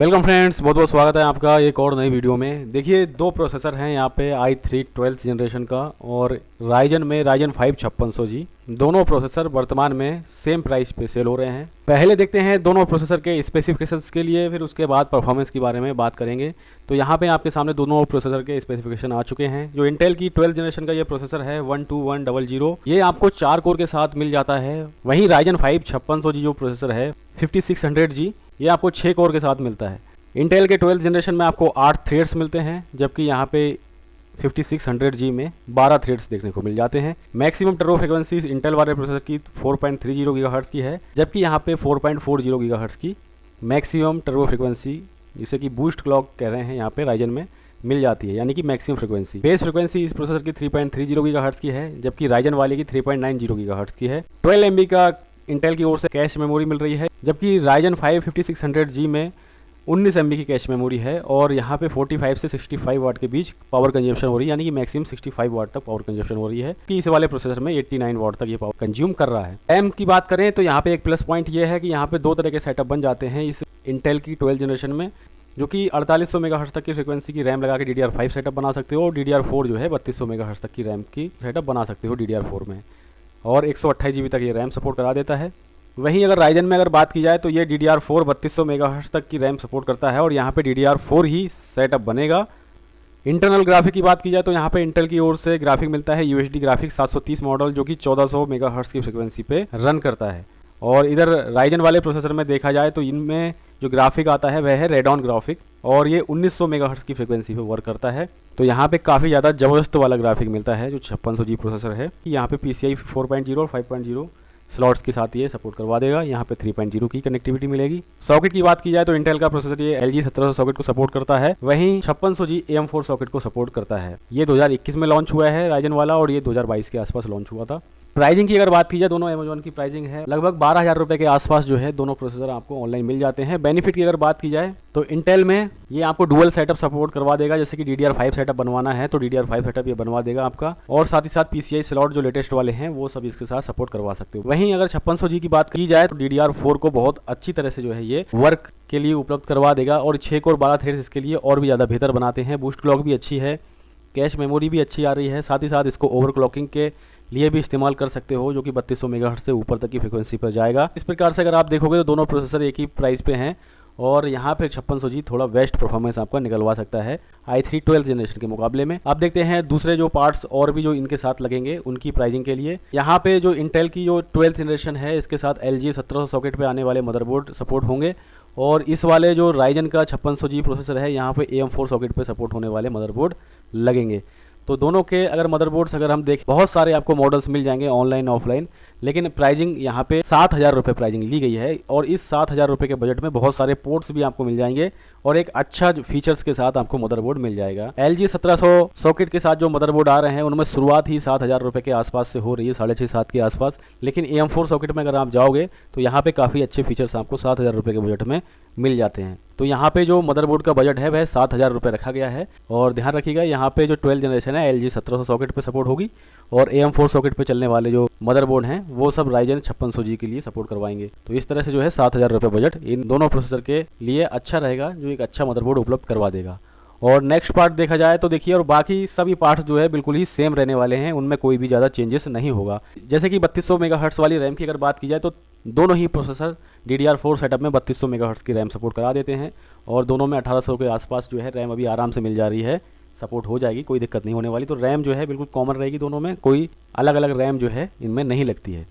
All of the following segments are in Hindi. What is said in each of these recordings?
वेलकम फ्रेंड्स, बहुत बहुत स्वागत है आपका एक और नई वीडियो में। देखिए, दो प्रोसेसर हैं यहाँ पे i3 12th जनरेशन का और राइजन में राइजन 5 5600G। दोनों प्रोसेसर वर्तमान में सेम प्राइस पे सेल हो रहे हैं। पहले देखते हैं दोनों प्रोसेसर के स्पेसिफिकेशंस के लिए, फिर उसके बाद परफॉर्मेंस के बारे में बात करेंगे। तो यहाँ पे आपके सामने दोनों प्रोसेसर के स्पेसिफिकेशन आ चुके हैं। जो इंटेल की 12th जनरेशन का ये प्रोसेसर है 12100, ये आपको 4 कोर के साथ मिल जाता है। वहीं राइजन 5 5600G जो प्रोसेसर है 5600G, ये आपको 6 कोर के साथ मिलता है। इंटेल के 12th जनरेशन में आपको 8 थ्रेड्स मिलते हैं, जबकि यहाँ पे 5600G में 12 थ्रेड्स देखने को मिल जाते हैं। मैक्सिमम टर्बो फ्रिक्वेंसी इंटेल वाले प्रोसेसर की 4.30 गीगाहर्ट्ज़ की है, जबकि यहाँ पे 4.40 गीगाहर्ट्ज़ की मैक्सिमम टर्बो फ्रिक्वेंसी, जिसे कि बूस्ट क्लॉक कह रहे हैं, यहाँ पे राइजन में मिल जाती है, यानी कि मैक्सिमम फ्रिक्वेंसी। बेस फ्रिक्वेंसी इस प्रोसेसर की 3.30 गीगाहर्ट्ज़ की है, जबकि राइजन वाले की 3.90 गीगाहर्ट्ज़ की है। 12 MB का इंटेल की ओर से कैश मेमोरी मिल रही है, जबकि राइजन 5 5600G में 19 MB की कैश मेमोरी है और यहाँ पे 45 से 65 वाट के बीच पावर कंजम्पशन हो रही है, यानी कि मैक्सिमम 65 वाट तक पावर कंजम्पशन हो रही है कि इस वाले प्रोसेसर में 89 वाट तक ये पावर कंज्यूम कर रहा है। रैम की बात करें तो यहाँ पे एक प्लस पॉइंट ये है कि यहाँ पे दो तरह के सेटअप बन जाते हैं इस इंटेल की 12th जनरेशन में, जो कि 4800 मेगाहर्ट्ज़ तक की फ्रिक्वेंसी की रैम लगा के DDR5 सेटअप बना सकते हो और DDR4 जो है 3200 मेगाहर्ट्ज़ तक की रैम की सेटअप बना सकते हो DDR4 में, और 128 GB तक ये रैम सपोर्ट करा देता है। वहीं अगर राइजन में अगर बात की जाए तो ये DDR4 3200 मेगाहर्ट्ज़ तक की रैम सपोर्ट करता है और यहाँ पे DDR4 ही सेटअप बनेगा। इंटरनल ग्राफिक की बात की जाए तो यहाँ पे इंटेल की ओर से ग्राफिक मिलता है UHD ग्राफिक 730 मॉडल, जो कि 1400 मेगाहर्ट्ज़ की फ्रिक्वेंसी पे रन करता है। और इधर राइजन वाले प्रोसेसर में देखा जाए तो इनमें जो ग्राफिक आता है वह है रेडॉन ग्राफिक और ये 1900 मेगाहर्ट्ज़ की फ्रिक्वेंसी पे वर्क करता है। तो यहाँ पे काफ़ी ज़्यादा ज़बरदस्त वाला ग्राफिक मिलता है जो 5600G प्रोसेसर है। यहाँ पे PCI 4.0 और 5.0 स्लॉट्स के साथ ये सपोर्ट करवा देगा। यहाँ पे 3.0 की कनेक्टिविटी मिलेगी। सॉकेट की बात की जाए तो इंटेल का प्रोसेसर ये LG 1700 सॉकेट को सपोर्ट करता है, वहीं 5600G AM4 सॉकेट को सपोर्ट करता है। ये 2021 में लॉन्च हुआ है राइजन वाला और ये 2022 के आसपास लॉन्च हुआ था। प्राइसिंग की अगर बात की जाए, दोनों अमेजॉन की प्राइसिंग है लगभग 12,000 रुपये के आसपास जो है दोनों प्रोसेसर आपको ऑनलाइन मिल जाते हैं। बेनिफिट की अगर बात की जाए तो इंटेल में ये आपको डुअल सेटअप सपोर्ट करवा देगा, जैसे कि DDR5 सेटअप बनवाना है तो DDR5 सेटअप ये बनवा देगा आपका, और साथ ही साथ PCI स्लॉट जो लेटेस्ट वाले हैं वो सब इसके साथ सपोर्ट करवा सकते हो। वहीं अगर 5600G की बात की जाए तो DDR4 को बहुत अच्छी तरह से जो है ये वर्क के लिए उपलब्ध करवा देगा और 6 कोर 12 थ्रेड्स इसके लिए और भी ज़्यादा बेहतर बनाते हैं। बूस्ट क्लॉक भी अच्छी है, कैश मेमोरी भी अच्छी आ रही है, साथ ही साथ इसको ओवरक्लॉकिंग के लिए भी इस्तेमाल कर सकते हो, जो कि 3200 मेगाहर्ट्ज़ से ऊपर तक की फ्रिक्वेंसी पर जाएगा। इस प्रकार से अगर आप देखोगे तो दोनों प्रोसेसर एक ही प्राइस पे हैं और यहाँ पे 5600G थोड़ा बेस्ट परफॉर्मेंस आपका निकलवा सकता है i3 12th जनरेशन के मुकाबले में। अब देखते हैं दूसरे जो पार्ट्स और भी जो इनके साथ लगेंगे उनकी प्राइसिंग के लिए। यहाँ पे जो इंटेल की जो 12th जनरेशन है इसके साथ LG 1700 सॉकेट पे आने वाले मदरबोर्ड सपोर्ट होंगे और इस वाले जो राइजन का 5600G प्रोसेसर है यहाँ पे AM4 सॉकेट पे सपोर्ट होने वाले मदरबोर्ड लगेंगे। तो दोनों के अगर मदरबोर्ड्स अगर हम देखें, बहुत सारे आपको मॉडल्स मिल जाएंगे ऑनलाइन ऑफलाइन, लेकिन प्राइसिंग यहाँ पे 7,000 रुपये प्राइसिंग ली गई है और इस 7,000 रुपये के बजट में बहुत सारे पोर्ट्स भी आपको मिल जाएंगे और एक अच्छा फीचर्स के साथ आपको मदरबोर्ड मिल जाएगा। LG 1700 सॉकेट के साथ जो मदरबोर्ड आ रहे हैं उनमें शुरुआत ही 7,000 रुपये के आसपास से हो रही है, 6,500-7 के आसपास, लेकिन AM4 सॉकेट में अगर आप जाओगे तो यहाँ पे काफ़ी अच्छे फीचर्स आपको 7,000 रुपये के बजट में मिल जाते हैं। तो यहाँ पे जो मदरबोर्ड का बजट है वह 7,000 रुपये रखा गया है और ध्यान रखिएगा यहाँ पे जो 12th जनरेशन है LG 1700 सॉकेट पे सपोर्ट होगी और AM4 सॉकेट पे चलने वाले जो मदरबोर्ड हैं वो सब राइजन 5600G के लिए सपोर्ट करवाएंगे। तो इस तरह से जो है 7,000 रुपये बजट इन दोनों प्रोसेसर के लिए अच्छा रहेगा, जो एक अच्छा मदरबोर्ड उपलब्ध करवा देगा। और नेक्स्ट पार्ट देखा जाए तो देखिए, और बाकी सभी पार्ट्स जो है बिल्कुल ही सेम रहने वाले हैं, उनमें कोई भी ज़्यादा चेंजेस नहीं होगा। जैसे कि 3200 मेगाहर्ट्ज़ वाली रैम की अगर बात की जाए तो दोनों ही प्रोसेसर DDR4 सेटअप में 3200 मेगाहर्ट्ज़ की रैम सपोर्ट करा देते हैं और दोनों में 1800 के आसपास जो है रैम अभी आराम से मिल जा रही है, सपोर्ट हो जाएगी, कोई दिक्कत नहीं होने वाली। तो रैम जो है बिल्कुल कॉमन रहेगी दोनों में, कोई अलग अलग रैम जो है इनमें नहीं लगती है।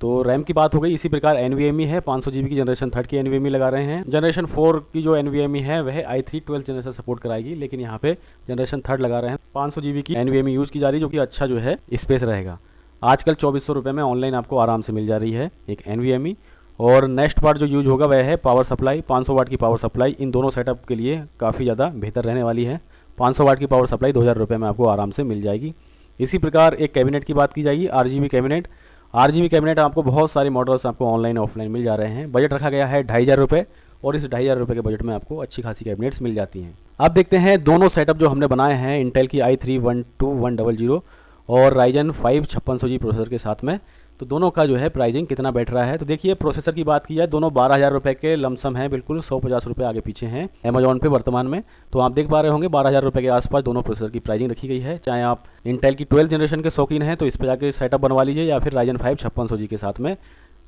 तो रैम की बात हो गई। इसी प्रकार NVMe है, 500 GB की जनरेशन 3 की NVMe लगा रहे हैं। जनरेशन 4 की जो NVMe है वह i3 12th जनरेशन सपोर्ट कराएगी, लेकिन यहाँ पे जनरेशन 3 लगा रहे हैं। 500 GB की NVMe यूज़ की जा रही है, जो कि अच्छा जो है स्पेस रहेगा। आजकल 2400 रुपये में ऑनलाइन आपको आराम से मिल जा रही है एक NVMe। और नेक्स्ट पार्ट जो यूज होगा वह है पावर सप्लाई, 500 वाट की पावर सप्लाई इन दोनों सेटअप के लिए काफ़ी ज़्यादा बेहतर रहने वाली है। 500 वाट की पावर सप्लाई 2,000 रुपये में आपको आराम से मिल जाएगी। इसी प्रकार एक कैबिनेट की बात की जाएगी, RGB कैबिनेट। RGB कैबिनेट आपको बहुत सारे मॉडल्स आपको ऑनलाइन ऑफलाइन मिल जा रहे हैं। बजट रखा गया है 2,500 रुपये और इस 2,500 रुपये के बजट में आपको अच्छी खासी कैबिनेट्स मिल जाती हैं। अब देखते हैं दोनों सेटअप जो हमने बनाए हैं इंटेल की i3 12100 और राइजन 5 5600G प्रोसेसर के साथ में तो दोनों का जो है प्राइसिंग कितना बैठ रहा है। तो देखिए प्रोसेसर की बात की जाए, दोनों 12,000 रुपये के लमसम हैं, बिल्कुल 150 रुपये आगे पीछे हैं अमेजॉन पे वर्तमान में। तो आप देख पा रहे होंगे 12,000 रुपये के आसपास दोनों प्रोसेसर की प्राइसिंग रखी गई है। चाहे आप इंटेल की 12th जनरेशन के शौकीन हैं तो इस पर जाकर सेटअप बनवा लीजिए, या फिर Ryzen 5 5600G के साथ में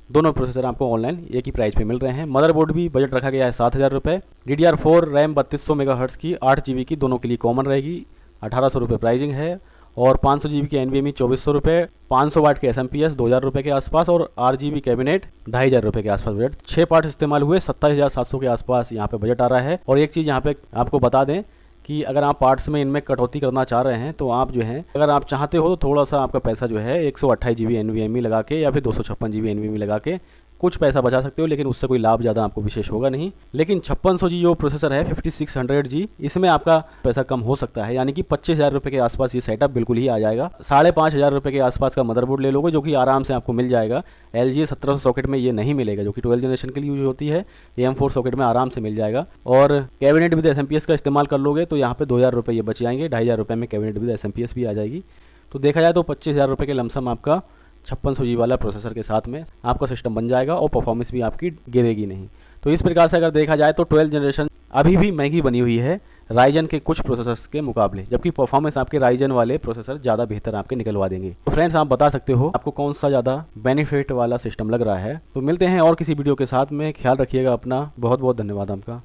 दोनों प्रोसेसर आपको ऑनलाइन एक ही प्राइस पे मिल रहे हैं। मदरबोर्ड भी बजट रखा गया है 7,000 रुपये। DDR4 रैम 3200 मेगाहर्ट्ज की 8 GB की दोनों के लिए कॉमन रहेगी, 1,800 रुपये प्राइसिंग है। और 500 GB की NVMe 2,400 रुपये, 500 वाट के SMPS 2,000 रुपये के आसपास, और RGB कैबिनेट 2,500 रुपये के आसपास बजट। 6 पार्ट्स इस्तेमाल हुए, 27,700 के आसपास यहाँ पे बजट आ रहा है। और एक चीज़ यहाँ पे आपको बता दें कि अगर आप पार्ट्स में इनमें कटौती करना चाह रहे हैं तो आप जो है, अगर आप चाहते हो तो थोड़ा सा आपका पैसा जो है 128 GB NVMe लगा के या फिर 256 GB NVMe लगा के कुछ पैसा बचा सकते हो, लेकिन उससे कोई लाभ ज़्यादा आपको विशेष होगा नहीं। लेकिन 5600G जो प्रोसेसर है 5600G, इसमें आपका पैसा कम हो सकता है, यानी कि 25,000 रुपये के आसपास ये सेटअप बिल्कुल ही आ जाएगा। 5,500 रुपये के आसपास का मदरबोर्ड ले लोगे जो कि आराम से आपको मिल जाएगा। LG 1700 सॉकेट में ये नहीं मिलेगा, जो कि 12th जनरेशन के लिए यूज होती है। AM4 सॉकेट में आराम से मिल जाएगा। और कैबिनेट विद SMPS का इस्तेमाल कर लोगे तो यहाँ पे 2,000 रुपये ये बच जाएंगे, 2,500 रुपये में कैबिनेट विद SMPS भी आ जाएगी। तो देखा जाए तो 25,000 रुपये के लमसम आपका 5600G वाला प्रोसेसर के साथ में आपका सिस्टम बन जाएगा, और परफॉर्मेंस भी आपकी गिरेगी नहीं। तो इस प्रकार से अगर देखा जाए तो 12th जनरेशन अभी भी महंगी बनी हुई है राइजन के कुछ प्रोसेसर्स के मुकाबले, जबकि परफॉर्मेंस आपके राइजन वाले प्रोसेसर ज़्यादा बेहतर आपके निकलवा देंगे। तो फ्रेंड्स, आप बता सकते हो आपको कौन सा ज़्यादा बेनिफिट वाला सिस्टम लग रहा है। तो मिलते हैं और किसी वीडियो के साथ में, ख्याल रखिएगा अपना। बहुत बहुत धन्यवाद आपका।